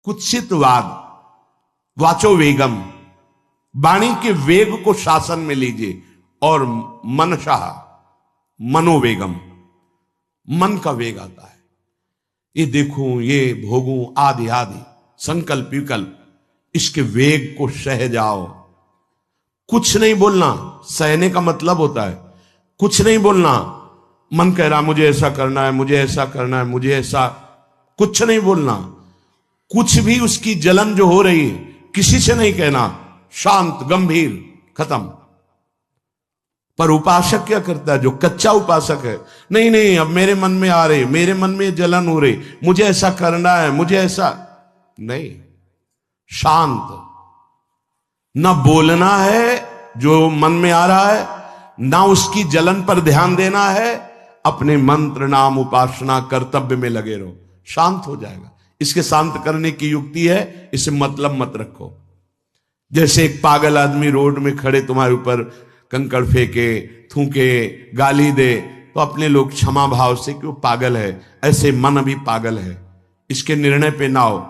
कुत्सितवाद, वाचो वेगम, वाणी के वेग को शासन में लीजिए, और मनशाह, मनोवेगम, मन का वेग आता है। ये देखूं, ये भोगूं, आदि आदि संकल्प विकल्प, इसके वेग को सह जाओ। कुछ नहीं बोलना, सहने का मतलब होता है कुछ नहीं बोलना। मन कह रहा मुझे ऐसा करना है, मुझे ऐसा करना है, मुझे ऐसा, कुछ नहीं बोलना। कुछ भी उसकी जलन जो हो रही है किसी से नहीं कहना, शांत गंभीर, खत्म। पर उपासक क्या करता है, जो कच्चा उपासक है, नहीं नहीं अब मेरे मन में आ रही, मेरे मन में जलन हो रही, मुझे ऐसा करना है, मुझे ऐसा नहीं। शांत, ना बोलना है जो मन में आ रहा है, ना उसकी जलन पर ध्यान देना है, अपने मंत्र नाम उपासना कर्तव्य में लगे रहो, शांत हो जाएगा। इसके शांत करने की युक्ति है, इसे मतलब मत रखो। जैसे एक पागल आदमी रोड में खड़े तुम्हारे ऊपर कंकड़ फेंके, थूके, गाली दे, तो अपने लोग क्षमा भाव से कि वो पागल है, ऐसे मन अभी पागल है, इसके निर्णय पे ना हो।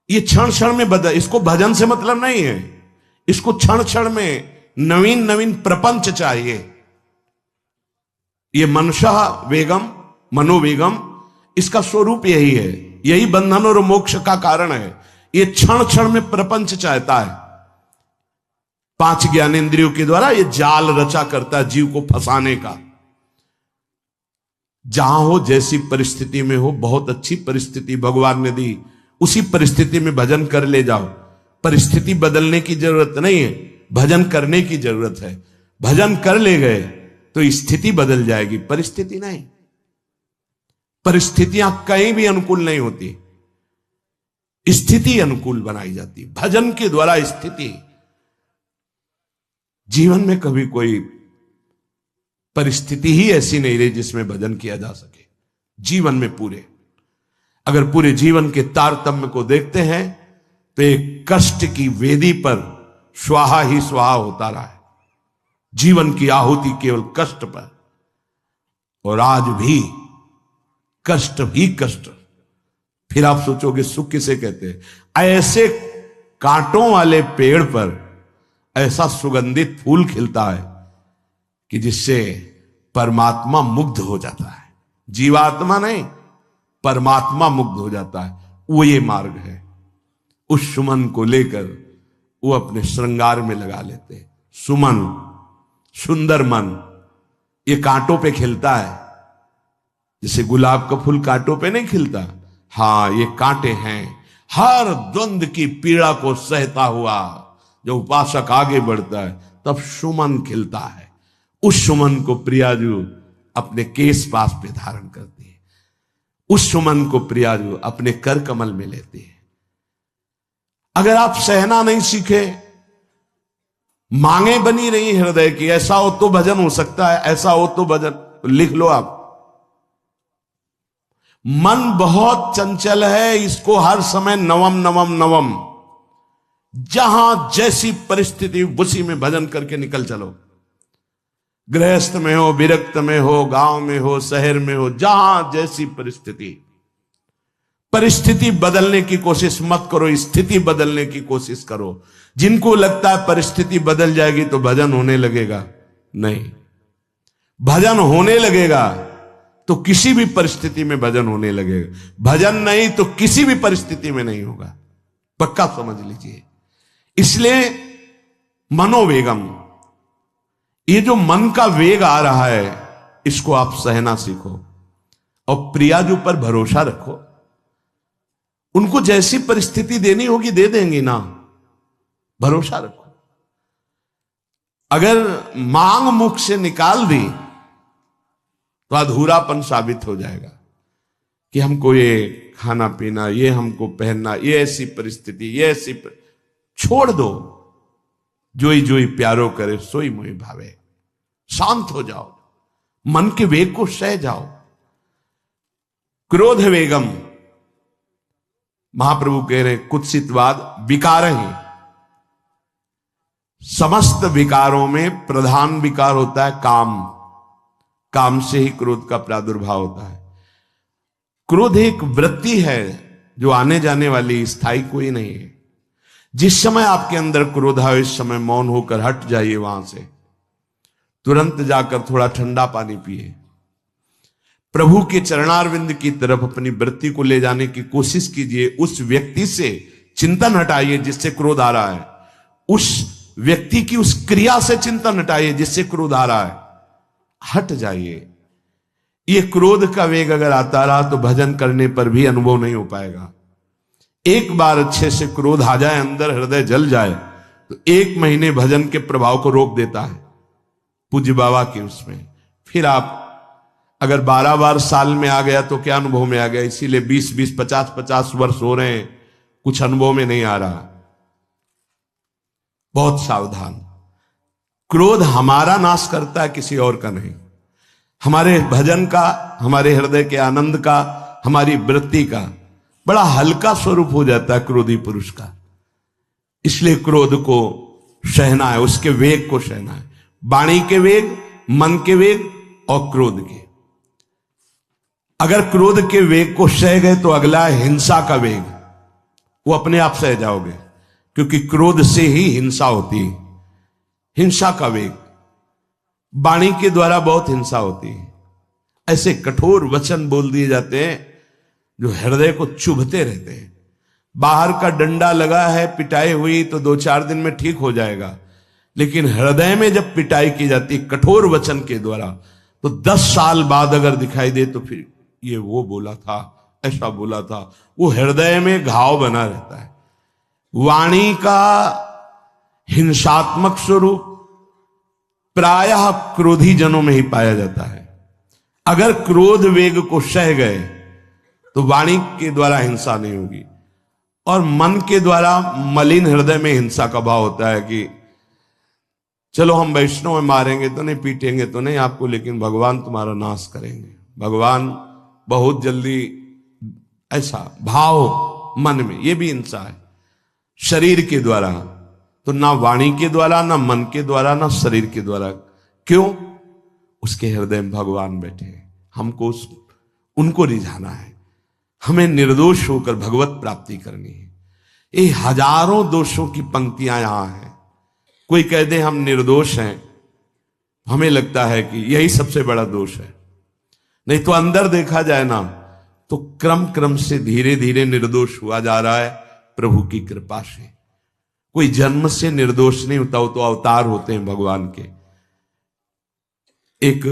ये क्षण क्षण में बदल, इसको भजन से मतलब नहीं है, इसको क्षण क्षण में नवीन नवीन प्रपंच चाहिए। ये मनशा वेगम, मनोवेगम, इसका स्वरूप यही है, यही बंधन और मोक्ष का कारण है। ये क्षण क्षण में प्रपंच चाहता है। 5 ज्ञानेंद्रियों के द्वारा ये जाल रचा करता है जीव को फंसाने का। जहां हो, जैसी परिस्थिति में हो, बहुत अच्छी परिस्थिति भगवान ने दी, उसी परिस्थिति में भजन कर ले जाओ। परिस्थिति बदलने की जरूरत नहीं है, भजन करने की जरूरत है। भजन कर ले गए तो स्थिति बदल जाएगी, परिस्थिति नहीं। परिस्थितियां कहीं भी अनुकूल नहीं होती, स्थिति अनुकूल बनाई जाती। भजन के द्वारा स्थिति, जीवन में कभी कोई परिस्थिति ही ऐसी नहीं रही जिसमें भजन किया जा सके। जीवन में पूरे, अगर पूरे जीवन के तारतम्य को देखते हैं तो एक कष्ट की वेदी पर स्वाहा ही स्वाहा होता रहा है। जीवन की आहुति केवल कष्ट पर, और आज भी कष्ट ही कष्ट। फिर आप सोचोगे सुख किसे कहते हैं? ऐसे कांटों वाले पेड़ पर ऐसा सुगंधित फूल खिलता है कि जिससे परमात्मा मुग्ध हो जाता है। जीवात्मा नहीं, परमात्मा मुग्ध हो जाता है। वो ये मार्ग है। उस सुमन को लेकर वो अपने श्रृंगार में लगा लेते हैं। सुमन, सुंदर मन, ये कांटों पे खिलता है। जैसे गुलाब का फूल कांटों पे नहीं खिलता, हाँ ये कांटे हैं। हर द्वंद की पीड़ा को सहता हुआ जब उपासक आगे बढ़ता है तब सुमन खिलता है। उस सुमन को प्रियाजू अपने केश पास पे धारण करती है। उस सुमन को प्रियाजू अपने कर कमल में लेती है। अगर आप सहना नहीं सीखे, मांगे बनी रही हृदय की, ऐसा हो तो भजन हो सकता है, ऐसा हो तो भजन, तो लिख लो आप। मन बहुत चंचल है, इसको हर समय नवम नवम नवम, जहां जैसी परिस्थिति उसी में भजन करके निकल चलो। गृहस्थ में हो, विरक्त में हो, गांव में हो, शहर में हो, जहां जैसी परिस्थिति, परिस्थिति बदलने की कोशिश मत करो, स्थिति बदलने की कोशिश करो। जिनको लगता है परिस्थिति बदल जाएगी तो भजन होने लगेगा, नहीं। भजन होने लगेगा तो किसी भी परिस्थिति में भजन होने लगेगा। भजन नहीं तो किसी भी परिस्थिति में नहीं होगा, पक्का समझ लीजिए। इसलिए मनोवेगम, ये जो मन का वेग आ रहा है, इसको आप सहना सीखो और प्रियाजू पर भरोसा रखो। उनको जैसी परिस्थिति देनी होगी दे देंगी ना, भरोसा रखो। अगर मांग मुख से निकाल दी तो अधूरापन साबित हो जाएगा कि हमको ये खाना पीना, ये हमको पहनना, ये ऐसी परिस्थिति, ये ऐसी छोड़ दो। जोई जोई प्यारो करे सोई मोहि भावे। शांत हो जाओ, मन के वेग को सह जाओ। क्रोध वेगम, महाप्रभु कह रहे कुत्सितवाद विकार ही। समस्त विकारों में प्रधान विकार होता है काम। काम से ही क्रोध का प्रादुर्भाव होता है। क्रोध एक वृत्ति है जो आने जाने वाली, स्थायी कोई नहीं है। जिस समय आपके अंदर क्रोध आए इस समय मौन होकर हट जाइए वहां से, तुरंत जाकर थोड़ा ठंडा पानी पिए, प्रभु के चरणारविंद की तरफ अपनी वृत्ति को ले जाने की कोशिश कीजिए। उस व्यक्ति से चिंतन हटाइए जिससे क्रोध आ रहा है, उस व्यक्ति की उस क्रिया से चिंतन हटाइए जिससे क्रोध आ रहा है, हट जाइए। ये क्रोध का वेग अगर आता रहा तो भजन करने पर भी अनुभव नहीं हो पाएगा। एक बार अच्छे से क्रोध आ जाए, अंदर हृदय जल जाए, तो 1 महीने भजन के प्रभाव को रोक देता है पूज्य बाबा के उसमें। फिर आप अगर 12 बार साल में आ गया तो क्या अनुभव में आ गया। इसीलिए 20-20, 50-50 वर्ष हो रहे हैं, कुछ अनुभव में नहीं आ रहा। बहुत सावधान। क्रोध हमारा नाश करता है, किसी और का नहीं। हमारे भजन का, हमारे हृदय के आनंद का, हमारी वृत्ति का बड़ा हल्का स्वरूप हो जाता है क्रोधी पुरुष का। इसलिए क्रोध को सहना है, उसके वेग को सहना है। वाणी के वेग, मन के वेग और क्रोध के। अगर क्रोध के वेग को सह गए तो अगला है हिंसा का वेग। वो अपने आप सह जाओगे, क्योंकि क्रोध से ही हिंसा होती है। हिंसा का वेग, वाणी के द्वारा बहुत हिंसा होती है। ऐसे कठोर वचन बोल दिए जाते हैं जो हृदय को चुभते रहते हैं। बाहर का डंडा लगा है, पिटाई हुई तो 2-4 दिन में ठीक हो जाएगा, लेकिन हृदय में जब पिटाई की जाती कठोर वचन के द्वारा, तो 10 साल बाद अगर दिखाई दे तो फिर ये वो बोला था, ऐसा बोला था, वो हृदय में घाव बना रहता है। वाणी का हिंसात्मक स्वरूप प्रायः क्रोधी जनों में ही पाया जाता है। अगर क्रोध वेग को सह गए तो वाणी के द्वारा हिंसा नहीं होगी, और मन के द्वारा मलिन हृदय में हिंसा का भाव होता है कि चलो हम वैष्णव में मारेंगे तो नहीं, पीटेंगे तो नहीं आपको, लेकिन भगवान तुम्हारा नाश करेंगे, भगवान बहुत जल्दी, ऐसा भाव मन में, ये भी हिंसा है शरीर के द्वारा। तो ना वाणी के द्वारा, ना मन के द्वारा, ना शरीर के द्वारा। क्यों? उसके हृदय में भगवान बैठे हैं, हमको उनको रिझाना है, हमें निर्दोष होकर भगवत प्राप्ति करनी है। ये हजारों दोषों की पंक्तियां यहां हैं। कोई कह दे हम निर्दोष हैं, हमें लगता है कि यही सबसे बड़ा दोष है। नहीं तो अंदर देखा जाए ना, तो क्रम क्रम से धीरे धीरे निर्दोष हुआ जा रहा है प्रभु की कृपा से। कोई जन्म से निर्दोष नहीं होता, वो तो अवतार होते हैं भगवान के। एक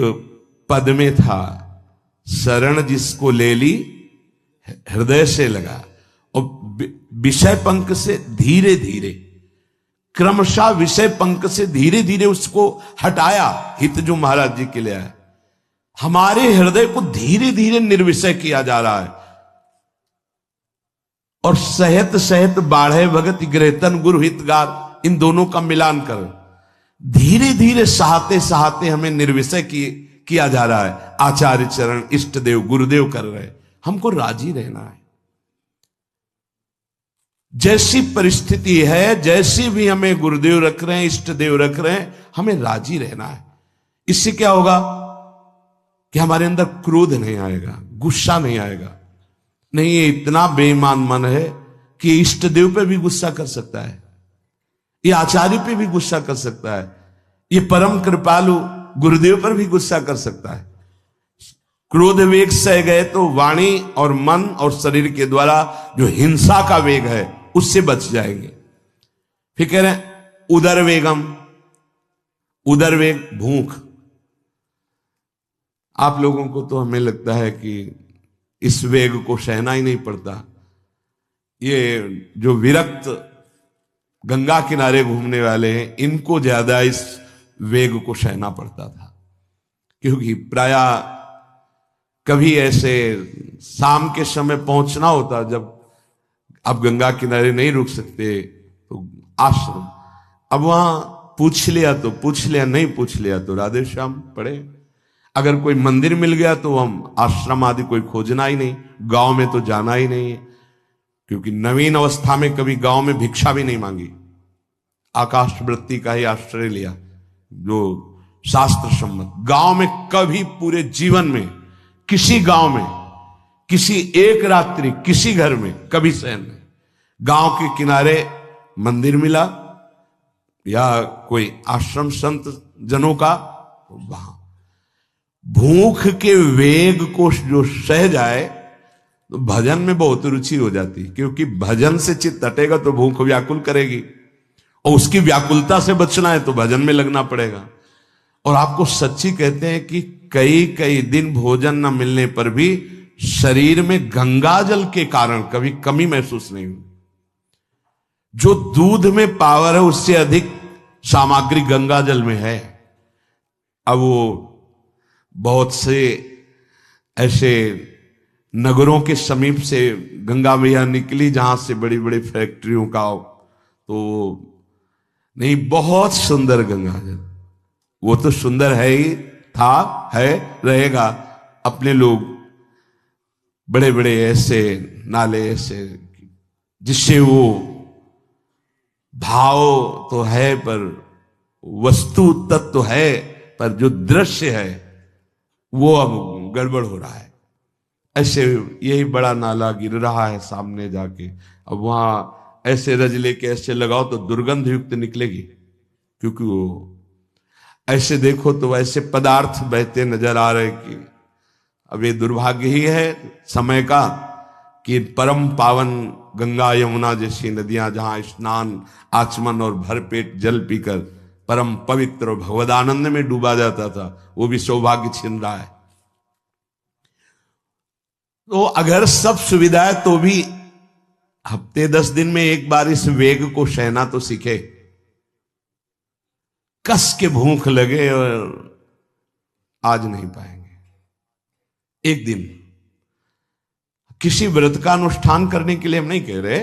पद में था, शरण जिसको ले ली हृदय से लगा, और विषय पंख से धीरे धीरे, क्रमशः विषय पंख से धीरे धीरे उसको हटाया। हित जो महाराज जी के लिए आया, हमारे हृदय को धीरे धीरे निर्विषय किया जा रहा है। और सहत सहत बाढ़े भगत ग्रहतन गुरु हितगार, इन दोनों का मिलान कर धीरे धीरे सहाते सहाते हमें निर्विषय किया जा रहा है। आचार्य चरण, इष्ट देव, गुरुदेव कर रहे, हमको राजी रहना है। जैसी परिस्थिति है, जैसी भी हमें गुरुदेव रख रहे हैं, इष्ट देव रख रहे हैं, हमें राजी रहना है। इससे क्या होगा कि हमारे अंदर क्रोध नहीं आएगा, गुस्सा नहीं आएगा। नहीं, ये इतना बेईमान मन है कि इष्ट देव पे भी गुस्सा कर सकता है, ये आचार्य पे भी गुस्सा कर सकता है, ये परम कृपालु गुरुदेव पर भी गुस्सा कर सकता है। क्रोध वेग सह गए तो वाणी और मन और शरीर के द्वारा जो हिंसा का वेग है उससे बच जाएंगे। फिर कह रहे हैं उदर वेगम, उदर वेग भूख। आप लोगों को तो हमें लगता है कि इस वेग को सहना ही नहीं पड़ता। ये जो विरक्त गंगा किनारे घूमने वाले हैं, इनको ज्यादा इस वेग को सहना पड़ता था, क्योंकि प्रायः कभी ऐसे शाम के समय पहुंचना होता, जब आप गंगा किनारे नहीं रुक सकते तो आश्रम, अब वहां पूछ लिया तो पूछ लिया, नहीं पूछ लिया तो राधे श्याम पड़े। अगर कोई मंदिर मिल गया तो हम आश्रम आदि कोई खोजना ही नहीं, गांव में तो जाना ही नहीं है, क्योंकि नवीन अवस्था में कभी गांव में भिक्षा भी नहीं मांगी, आकाश वृत्ति का ही आश्रय लिया जो शास्त्र सम्मत। गांव में कभी पूरे जीवन में किसी गांव में किसी एक रात्रि किसी घर में कभी सहन नहीं। गांव के किनारे मंदिर मिला या कोई आश्रम संत जनों का, वहां भूख के वेग को जो सह जाए तो भजन में बहुत रुचि हो जाती, क्योंकि भजन से चित्त हटेगा तो भूख व्याकुल करेगी, और उसकी व्याकुलता से बचना है तो भजन में लगना पड़ेगा। और आपको सच्ची कहते हैं कि कई कई दिन भोजन न मिलने पर भी शरीर में गंगा जल के कारण कभी कमी महसूस नहीं हुई। जो दूध में पावर है उससे अधिक सामग्री गंगा जल में है। अब वो बहुत से ऐसे नगरों के समीप से गंगा मैया निकली जहां से बड़ी बड़ी फैक्ट्रियों का, तो नहीं, बहुत सुंदर गंगा जल, वो तो सुंदर है ही, था, है, रहेगा। अपने लोग बड़े बड़े ऐसे नाले ऐसे जिससे वो भाव तो है पर वस्तु तत्व तो है, पर जो दृश्य है वो अब गड़बड़ हो रहा है। ऐसे यही बड़ा नाला गिर रहा है सामने जाके, अब वहां ऐसे रज लेके ऐसे लगाओ तो दुर्गंध युक्त निकलेगी, क्योंकि वो ऐसे देखो तो ऐसे पदार्थ बहते नजर आ रहे कि अब ये दुर्भाग्य ही है समय का कि परम पावन गंगा यमुना जैसी नदियां जहां स्नान आचमन और भरपेट जल पीकर परम पवित्र और भगवदानंद में डूबा जाता था, वो भी सौभाग्य छिन रहा है। तो अगर सब सुविधा है तो भी हफ्ते 10 दिन में एक बार इस वेग को सहना तो सीखे। कस के भूख लगे और आज नहीं पाएंगे। एक दिन किसी व्रत का अनुष्ठान करने के लिए हम नहीं कह रहे,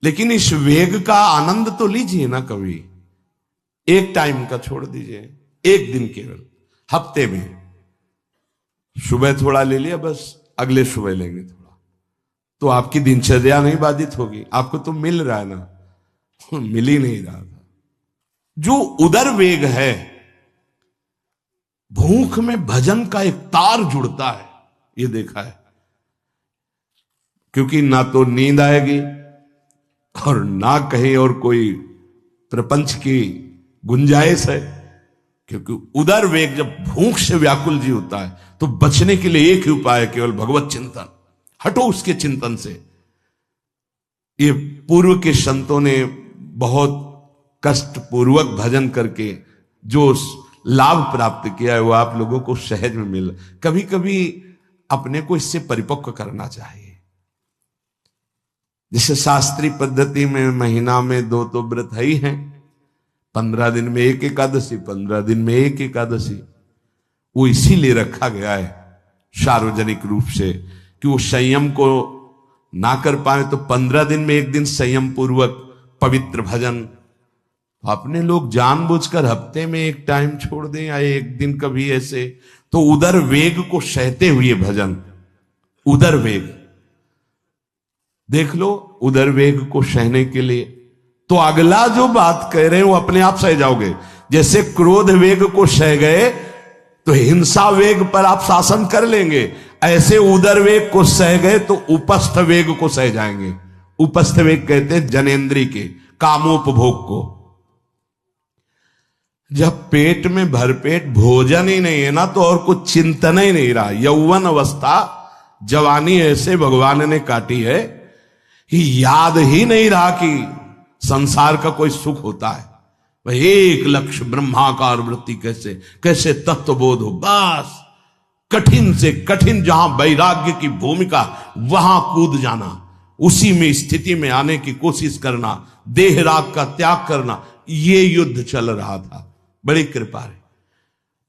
लेकिन इस वेग का आनंद तो लीजिए ना कभी। एक टाइम का छोड़ दीजिए, एक दिन केवल हफ्ते में, सुबह थोड़ा ले लिया, बस अगले सुबह लेंगे थोड़ा, तो आपकी दिनचर्या नहीं बाधित होगी। आपको तो मिल रहा है ना, मिल ही नहीं रहा था। जो उदर वेग है, भूख में भजन का एक तार जुड़ता है, ये देखा है। क्योंकि ना तो नींद आएगी और ना कहीं और कोई प्रपंच की गुंजाइश है, क्योंकि उदर वेग जब भूख से व्याकुल जी होता है तो बचने के लिए एक ही उपाय है, केवल भगवत चिंतन। हटो उसके चिंतन से। ये पूर्व के संतों ने बहुत कष्ट पूर्वक भजन करके जो लाभ प्राप्त किया है वो आप लोगों को सहज में मिल। कभी कभी अपने को इससे परिपक्व करना चाहिए। जैसे शास्त्रीय पद्धति में महीना में 2 तो व्रत है ही हैं, 15 दिन में एक एकादशी, 15 दिन में एक एकादशी। वो इसीलिए रखा गया है सार्वजनिक रूप से कि वो संयम को ना कर पाए तो 15 दिन में एक दिन संयम पूर्वक पवित्र भजन। अपने लोग जानबूझकर हफ्ते में एक टाइम छोड़ दें या एक दिन कभी ऐसे, तो उदर वेग को सहते हुए भजन। उदर वेग देख लो, उदर वेग को सहने के लिए तो अगला जो बात कह रहे हैं वो अपने आप सह जाओगे। जैसे क्रोध वेग को सह गए तो हिंसा वेग पर आप शासन कर लेंगे, ऐसे उदर वेग को सह गए तो उपस्थ वेग को सह जाएंगे। उपस्थ वेग कहते हैं जनेन्द्री के कामोपभोग को। जब पेट में भरपेट भोजन ही नहीं है ना तो और कुछ चिंतन ही नहीं रहा। यौवन अवस्था जवानी ऐसे भगवान ने काटी है कि याद ही नहीं रहा कि संसार का कोई सुख होता है। वह एक लक्ष्य ब्रह्माकार वृत्ति कैसे कैसे तत्वबोध हो, बस कठिन से कठिन जहां वैराग्य की भूमिका वहां कूद जाना, उसी में स्थिति में आने की कोशिश करना, देह राग का त्याग करना, ये युद्ध चल रहा था। बड़ी कृपा है।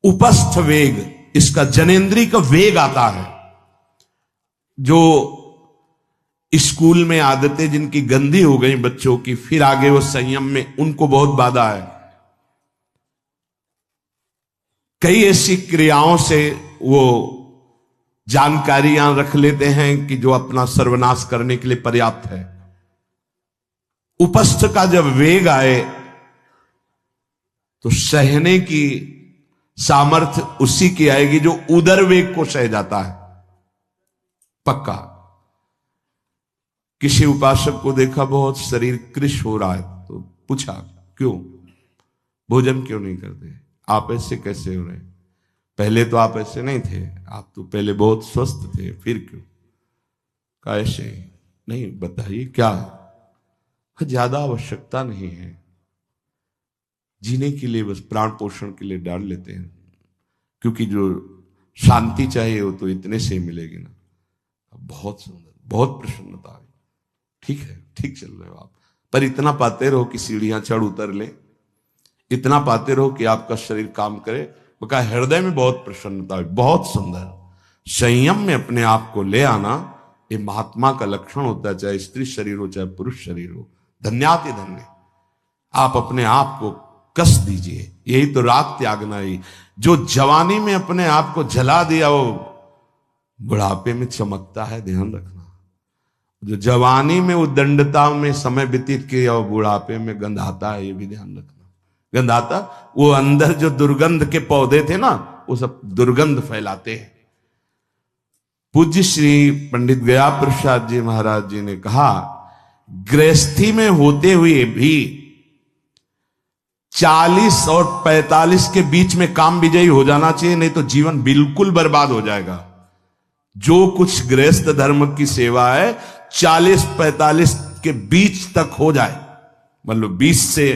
उपस्थ वेग, इसका जनेन्द्री का वेग आता है। जो स्कूल में आदतें जिनकी गंदी हो गई बच्चों की, फिर आगे वो संयम में, उनको बहुत बाधा है। कई ऐसी क्रियाओं से वो जानकारियां रख लेते हैं कि जो अपना सर्वनाश करने के लिए पर्याप्त है। उपस्थ का जब वेग आए तो सहने की सामर्थ्य उसी की आएगी जो उदर वेग को सह जाता है। पक्का। किसी उपासक को देखा बहुत शरीर कृश हो रहा है, तो पूछा क्यों, भोजन क्यों नहीं करते, आप ऐसे कैसे हो रहे, पहले तो आप ऐसे नहीं थे, आप तो पहले बहुत स्वस्थ थे, फिर क्यों, कहा ऐसे नहीं, बताइए क्या, ज्यादा आवश्यकता नहीं है, जीने के लिए बस प्राण पोषण के लिए डाल लेते हैं, क्योंकि जो शांति चाहिए वो तो इतने से मिलेगी ना। बहुत सुंदर, बहुत प्रसन्नता आई, ठीक है, ठीक चल रहे हो आप, पर इतना पाते रहो कि सीढ़ियां चढ़ उतर ले, इतना पाते रहो कि आपका शरीर काम करे। वो कहा हृदय में बहुत प्रसन्नता हुई, बहुत सुंदर। संयम में अपने आप को ले आना ये महात्मा का लक्षण होता है, चाहे स्त्री शरीर हो चाहे पुरुष शरीर हो। धन्याति धन्य, आप अपने आप को कस दीजिए, यही तो राग त्यागना ही। जो जवानी में अपने आप को जला दिया वो बुढ़ापे में चमकता है, ध्यान रखना। जो जवानी में उद्दंडता में समय व्यतीत किया वो बुढ़ापे में गंधाता है, ये भी ध्यान रखना। गंधाता वो अंदर जो दुर्गंध के पौधे थे ना, वो सब दुर्गंध फैलाते हैं। पूज्य श्री पंडित गया प्रसाद जी महाराज जी ने कहा, गृहस्थी में होते हुए भी 40 और 45 के बीच में काम विजयी हो जाना चाहिए, नहीं तो जीवन बिल्कुल बर्बाद हो जाएगा। जो कुछ गृहस्थ धर्म की सेवा है 40-45 के बीच तक हो जाए, मतलब 20 से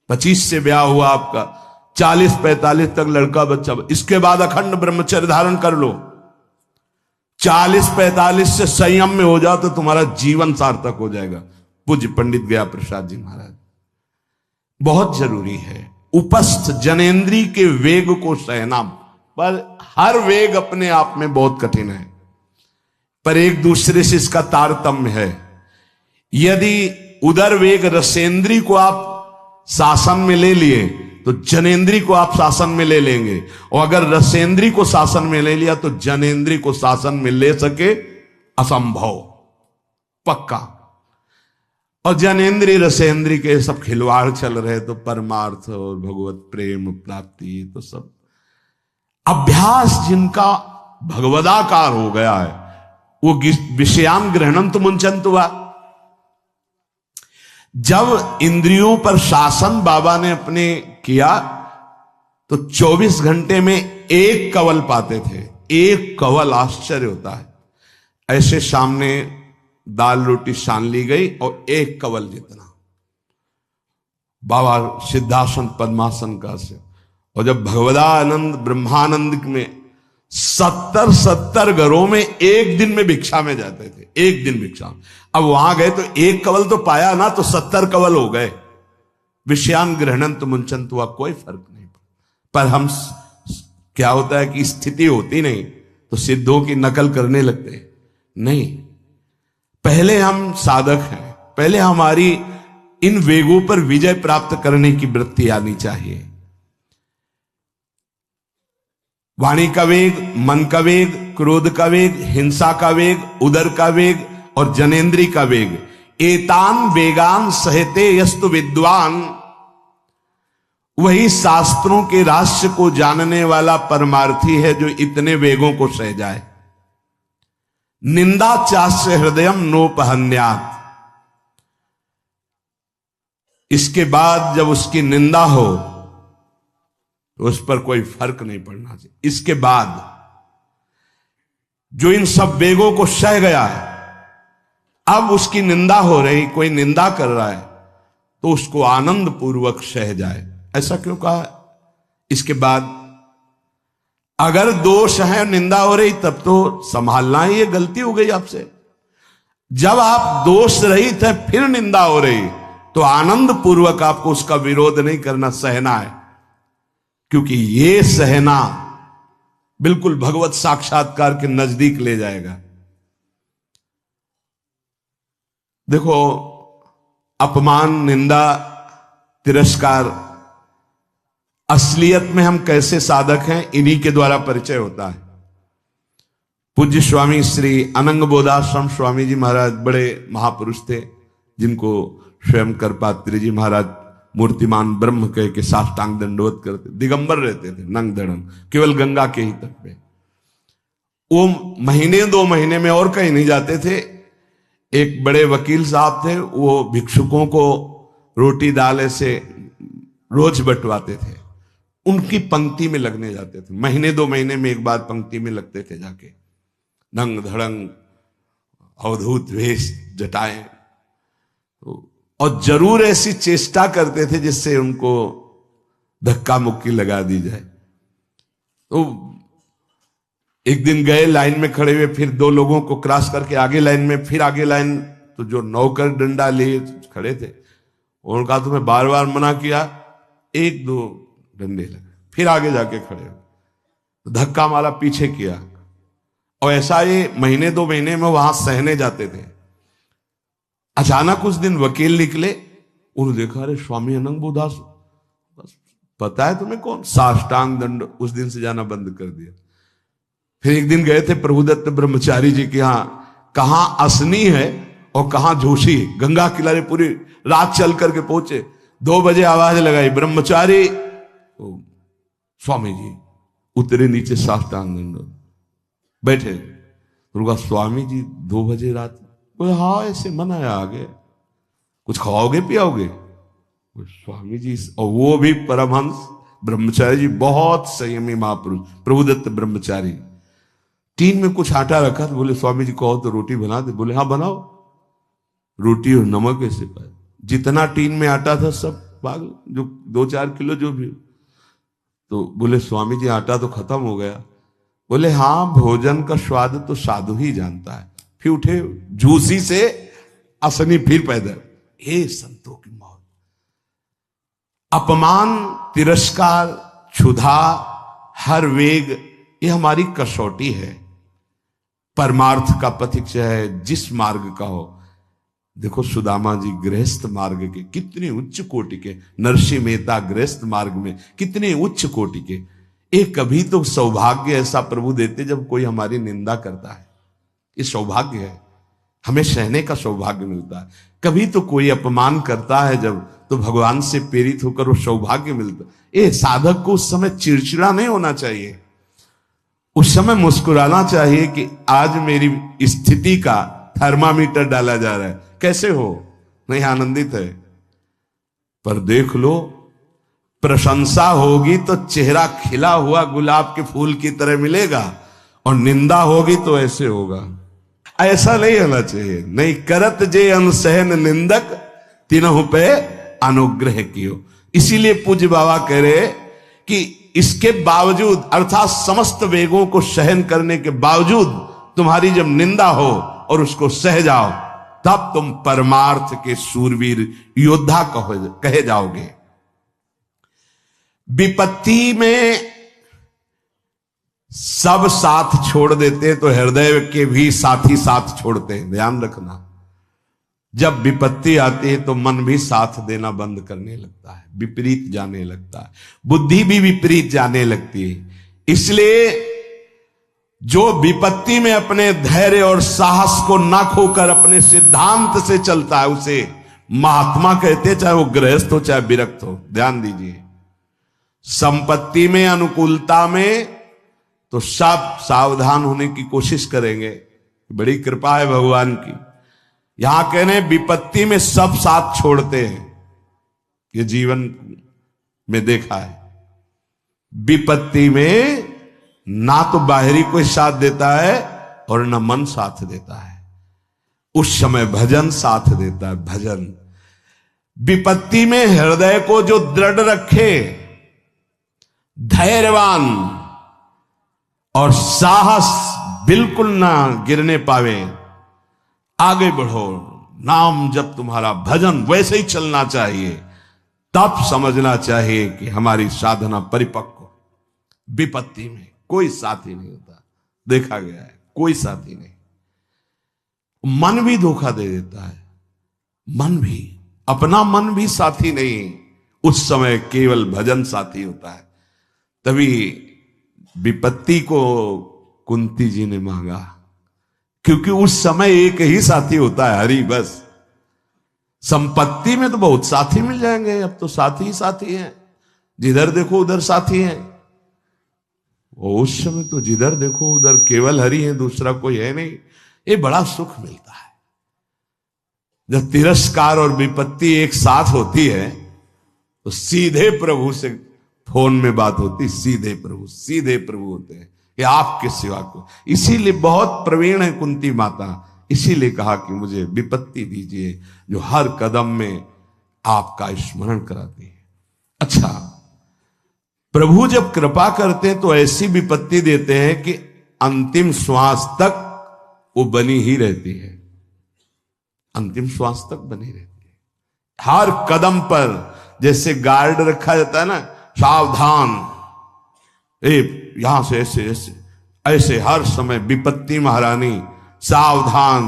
25 से ब्याह हुआ आपका, 40-45 तक लड़का बच्चा, इसके बाद अखंड ब्रह्मचर्य धारण कर लो। 40-45 से संयम में हो जाओ तो तुम्हारा जीवन सार्थक हो जाएगा। पूज्य पंडित गया प्रसाद जी महाराज, बहुत जरूरी है उपस्थ जनेन्द्री के वेग को सहना। पर हर वेग अपने आप में बहुत कठिन है, पर एक दूसरे से इसका तारतम्य है। यदि उदर वेग रसेंद्री को आप शासन में ले लिए तो जनेन्द्री को आप शासन में ले लेंगे, और अगर रसेंद्री को शासन में ले लिया तो जनेन्द्री को शासन में ले सके असंभव, पक्का। और जनेन्द्री रसेंद्री के सब खिलवाड़ चल रहे, तो परमार्थ और भगवत प्रेम प्राप्ति तो सब अभ्यास जिनका भगवदाकार हो गया है, वो विषयान ग्रहणंत मुंचंत हुआ। जब इंद्रियों पर शासन बाबा ने अपने किया तो 24 घंटे में एक कवल पाते थे, एक कवल, आश्चर्य होता है। ऐसे सामने दाल रोटी सान ली गई और एक कवल जितना, बाबा सिद्धासन पद्मासन का से। और जब भगवदानंद ब्रह्मानंद में 70 घरों में एक दिन में भिक्षा में जाते थे, एक दिन भिक्षा। अब वहां गए तो एक कवल तो पाया ना, तो 70 कवल हो गए। विषयान ग्रहणंत मुंचंत हुआ, कोई फर्क नहीं पड़ा। पर हम क्या होता है कि स्थिति होती नहीं तो सिद्धों की नकल करने लगते नहीं। पहले हम साधक हैं, पहले हमारी इन वेगों पर विजय प्राप्त करने की वृत्ति आनी चाहिए। वाणी का वेग, मन का वेग, क्रोध का वेग, हिंसा का वेग, उदर का वेग और जनेन्द्री का वेग, एतान वेगान सहते यस्तु विद्वान, वही शास्त्रों के रहस्य को जानने वाला परमार्थी है जो इतने वेगों को सह जाए। निंदा चास्य हृदयम नोपहन्यात, इसके बाद जब उसकी निंदा हो तो उस पर कोई फर्क नहीं पड़ना चाहिए। इसके बाद जो इन सब वेगों को सह गया है, अब उसकी निंदा हो रही, कोई निंदा कर रहा है तो उसको आनंद पूर्वक सह जाए। ऐसा क्यों कहा? इसके बाद अगर दोष है, निंदा हो रही, तब तो संभालना ही, ये गलती हो गई आपसे। जब आप दोष रहित है फिर निंदा हो रही तो आनंद पूर्वक आपको उसका विरोध नहीं करना, सहना है। क्योंकि ये सहना बिल्कुल भगवत साक्षात्कार के नजदीक ले जाएगा। देखो, अपमान, निंदा, तिरस्कार, असलियत में हम कैसे साधक हैं इन्हीं के द्वारा परिचय होता है। पूज्य स्वामी श्री अनंग बोधाश्रम स्वामी जी महाराज बड़े महापुरुष थे, जिनको स्वयं करपात्री जी महाराज मूर्तिमान ब्रह्म कह के साष्टांग दंडवत करते, दिगंबर रहते थे, नंग दड़न, केवल गंगा के ही तट पे। वो महीने 2 महीने में और कहीं नहीं जाते थे। एक बड़े वकील साहब थे, वो भिक्षुकों को रोटी दाल ऐसे रोज बंटवाते थे, उनकी पंक्ति में लगने जाते थे। महीने 2 महीने में एक बार पंक्ति में लगते थे जाके, नंग धड़ंग अवधूत वेश जटाएं, और जरूर ऐसी चेष्टा करते थे जिससे उनको धक्का मुक्की लगा दी जाए। तो एक दिन गए, लाइन में खड़े हुए, फिर 2 लोगों को क्रॉस करके आगे लाइन में, फिर आगे लाइन, तो जो नौकर डंडा लिए खड़े थे उन्होंने कहा तुम्हें बार बार मना किया, 1-2 डंडे लगे, फिर आगे जाके खड़े, तो धक्का मारा, पीछे किया। और ऐसा ये महीने 2 महीने में वहां सहने जाते थे। अचानक उस दिन वकील निकले, उन्होंने देखा अरे स्वामी अनंग बोधास, पता है तुम्हें कौन? साष्टांग दंड। उस दिन से जाना बंद कर दिया। फिर एक दिन गए थे प्रभुदत्त ब्रह्मचारी जी के यहां, कहां असनी है और कहां जोशी, गंगा किनारे पूरी रात चल करके पहुंचे। 2 बजे आवाज लगाई, ब्रह्मचारी। स्वामी जी उतरे नीचे, साष्टांग दंड, बैठे। उनका स्वामी जी 2 बजे रात, बोले हाँ ऐसे मन आया, आगे कुछ खाओगे पियाओगे? स्वामी जी, और वो भी परमहंस ब्रह्मचारी जी, बहुत संयमी महापुरुष प्रभुदत्त ब्रह्मचारी। टीन में कुछ आटा रखा, तो बोले स्वामी जी कहो तो रोटी बना दे। बोले हाँ बनाओ। रोटी और नमक ऐसे पाए, जितना टीन में आटा था सब पागल, जो 2-4 किलो जो भी। तो बोले स्वामी जी आटा तो खत्म हो गया। बोले हाँ, भोजन का स्वाद तो साधु ही जानता है। फिर उठे, झूसी से असनी फिर पैदल। हे संतों की मौत, अपमान, तिरस्कार, क्षुधा, हर वेग, ये हमारी कसौटी है। परमार्थ का पथिक चाहे जिस मार्ग का हो। देखो सुदामा जी गृहस्थ मार्ग के कितने उच्च कोटि के, नरसिंह मेहता गृहस्थ मार्ग में कितने उच्च कोटि के। एक कभी तो सौभाग्य ऐसा प्रभु देते जब कोई हमारी निंदा करता है, ये सौभाग्य है, हमें सहने का सौभाग्य मिलता है। कभी तो कोई अपमान करता है जब, तो भगवान से प्रेरित होकर वो सौभाग्य मिलता है। ये साधक को उस समय चिड़चिड़ा नहीं होना चाहिए, उस समय मुस्कुराना चाहिए कि आज मेरी स्थिति का थर्मामीटर डाला जा रहा है, कैसे हो, नहीं आनंदित है। पर देख लो, प्रशंसा होगी तो चेहरा खिला हुआ गुलाब के फूल की तरह मिलेगा, और निंदा होगी तो ऐसे होगा। ऐसा नहीं होना चाहिए। नहीं करत जे अनसहन निंदक, तीनों पे अनुग्रह कियो। इसीलिए पूज्य बाबा कह रहे कि इसके बावजूद, अर्थात समस्त वेगों को सहन करने के बावजूद, तुम्हारी जब निंदा हो और उसको सह जाओ, तब तुम परमार्थ के शूरवीर योद्धा कहे जाओगे। विपत्ति में सब साथ छोड़ देते तो हृदय के भी साथी साथ छोड़ते हैं, ध्यान रखना। जब विपत्ति आती है तो मन भी साथ देना बंद करने लगता है, विपरीत जाने लगता है, बुद्धि भी विपरीत जाने लगती है। इसलिए जो विपत्ति में अपने धैर्य और साहस को ना खोकर अपने सिद्धांत से चलता है उसे महात्मा कहते, चाहे वो गृहस्थ हो चाहे विरक्त हो। ध्यान दीजिए, संपत्ति में, अनुकूलता में तो सब सावधान होने की कोशिश करेंगे, बड़ी कृपा है भगवान की। यहां कहने विपत्ति में सब साथ छोड़ते हैं, ये जीवन में देखा है। विपत्ति में ना तो बाहरी कोई साथ देता है और ना मन साथ देता है, उस समय भजन साथ देता है, भजन। विपत्ति में हृदय को जो दृढ़ रखे, धैर्यवान और साहस बिल्कुल ना गिरने पावे, आगे बढ़ो, नाम जब तुम्हारा भजन वैसे ही चलना चाहिए, तब समझना चाहिए कि हमारी साधना परिपक्व। विपत्ति में कोई साथी नहीं होता, देखा गया है, कोई साथी नहीं। मन भी धोखा दे देता है, मन भी, अपना मन भी साथी नहीं, उस समय केवल भजन साथी होता है। तभी विपत्ति को कुंती जी ने मांगा, क्योंकि उस समय एक ही साथी होता है, हरि बस। संपत्ति में तो बहुत साथी मिल जाएंगे, अब तो साथी ही साथी हैं, जिधर देखो उधर साथी हैं। वो उस समय तो जिधर देखो उधर केवल हरि है, दूसरा कोई है नहीं। ये बड़ा सुख मिलता है जब तिरस्कार और विपत्ति एक साथ होती है, तो सीधे प्रभु से फोन में बात होती, सीधे प्रभु होते हैं कि आपके सिवा को। इसीलिए बहुत प्रवीण है कुंती माता, इसीलिए कहा कि मुझे विपत्ति दीजिए जो हर कदम में आपका स्मरण कराती है। अच्छा, प्रभु जब कृपा करते हैं तो ऐसी विपत्ति देते हैं कि अंतिम श्वास तक वो बनी ही रहती है, अंतिम श्वास तक बनी रहती है। हर कदम पर जैसे गार्ड रखा जाता है ना, सावधान, यहां से ऐसे ऐसे ऐसे हर समय विपत्ति महारानी सावधान,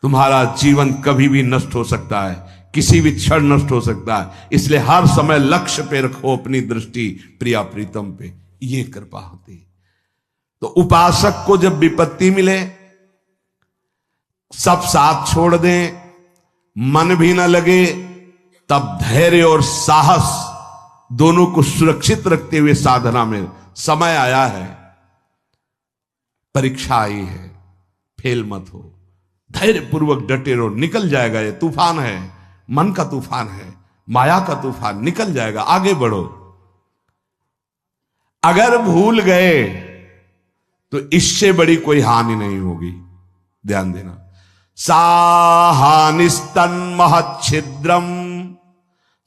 तुम्हारा जीवन कभी भी नष्ट हो सकता है, किसी भी क्षण नष्ट हो सकता है, इसलिए हर समय लक्ष्य पे रखो अपनी दृष्टि प्रिया प्रीतम पे। ये कृपा होती। तो उपासक को जब विपत्ति मिले, सब साथ छोड़ दें, मन भी ना लगे, तब धैर्य और साहस दोनों को सुरक्षित रखते हुए साधना में समय आया है, परीक्षा आई है, फेल मत हो, धैर्य पूर्वक डटे रहो, निकल जाएगा। ये तूफान है, मन का तूफान है, माया का तूफान, निकल जाएगा, आगे बढ़ो। अगर भूल गए तो इससे बड़ी कोई हानि नहीं होगी, ध्यान देना। साहानिस्तन महच्छिद्रम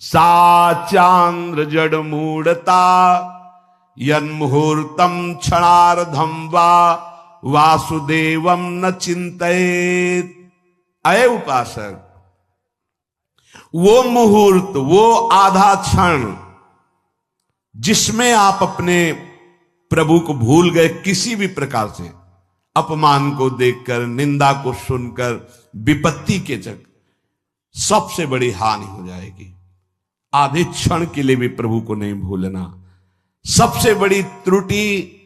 सा चांद्र जड़ मूढ़ता यन्मुहूर्तम क्षणार्धम वा वासुदेवम न चिंतेत। अय उपासक, वो मुहूर्त, वो आधा क्षण जिसमें आप अपने प्रभु को भूल गए, किसी भी प्रकार से अपमान को देखकर, निंदा को सुनकर, विपत्ति के चक्कर, सबसे बड़ी हानि हो जाएगी। आधे क्षण के लिए भी प्रभु को नहीं भूलना। सबसे बड़ी त्रुटि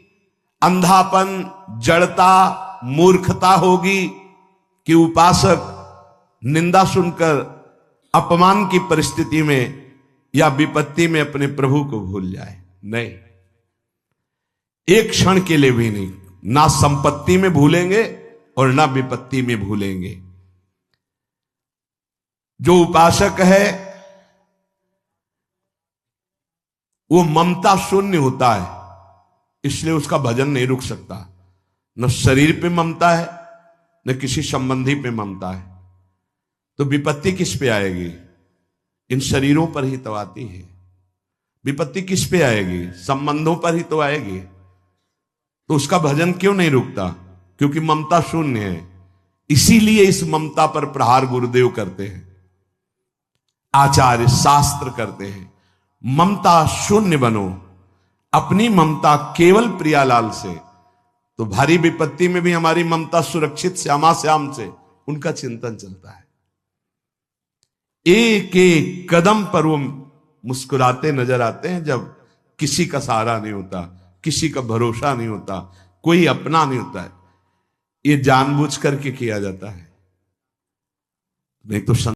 अंधापन, जड़ता, मूर्खता होगी कि उपासक निंदा सुनकर, अपमान की परिस्थिति में या विपत्ति में अपने प्रभु को भूल जाए। नहीं, एक क्षण के लिए भी नहीं, ना संपत्ति में भूलेंगे और ना विपत्ति में भूलेंगे। जो उपासक है वो ममता शून्य होता है, इसलिए उसका भजन नहीं रुक सकता। न शरीर पे ममता है, न किसी संबंधी पे ममता है, तो विपत्ति किस पे आएगी? इन शरीरों पर ही तो आती है। विपत्ति किस पे आएगी? संबंधों पर ही तो आएगी। तो उसका भजन क्यों नहीं रुकता? क्योंकि ममता शून्य है। इसीलिए इस ममता पर प्रहार गुरुदेव करते हैं, आचार्य शास्त्र करते हैं। ममता शून्य बनो, अपनी ममता केवल प्रियालाल से, तो भारी विपत्ति में भी हमारी ममता सुरक्षित श्यामा श्याम से, उनका चिंतन चलता है। एक एक कदम पर वो मुस्कुराते नजर आते हैं जब किसी का सहारा नहीं होता, किसी का भरोसा नहीं होता, कोई अपना नहीं होता है। ये जानबूझ करके किया जाता है, नहीं तो